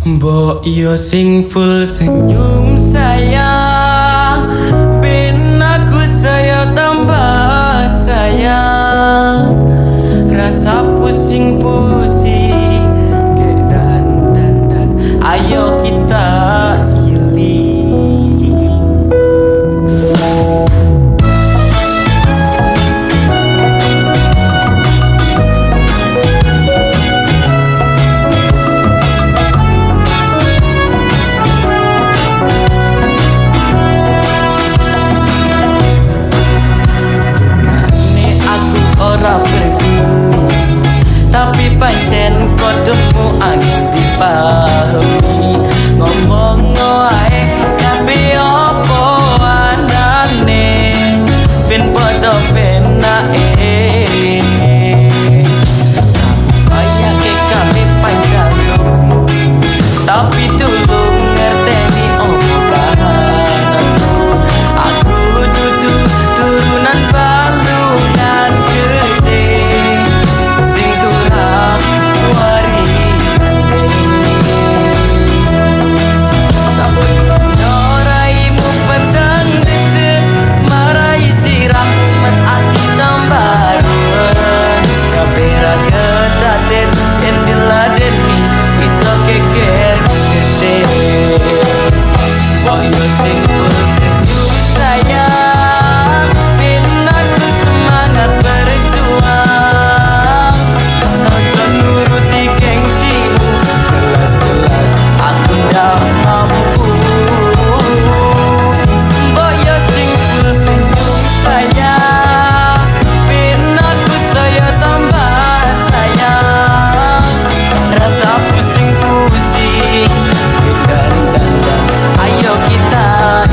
Mbok yo sing full senyum sayang, ben aku saya tambah sayang. Rasa pusing-pusing, ge dan ayo kita healing. Ora peduli, tapi pancen kodemu angin dipahami. Ngomong wae kabeh opo andane, ben padha penake. Kaya ke kabeh panjalukmu, tapi dulu ngerteni opo kahananmu. Aku dudu turunan balungan gede, sing turang warisan sampai noraimu petang deket, marai sirahmu men ati tambaruan. Kabera kedaten yang diladeni iso keker gede. Boyo sing full senyum sayang, ben aku semangat berjuang. Ojo nuruti gengsimu, jelas-jelas aku ndak mampu. Boyo sing full senyum sayang, ben aku saya tambah sayang. Rasa pusing-pusing, dan ayo kita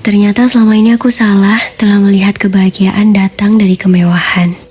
Ternyata selama ini aku salah telah melihat kebahagiaan datang dari kemewahan.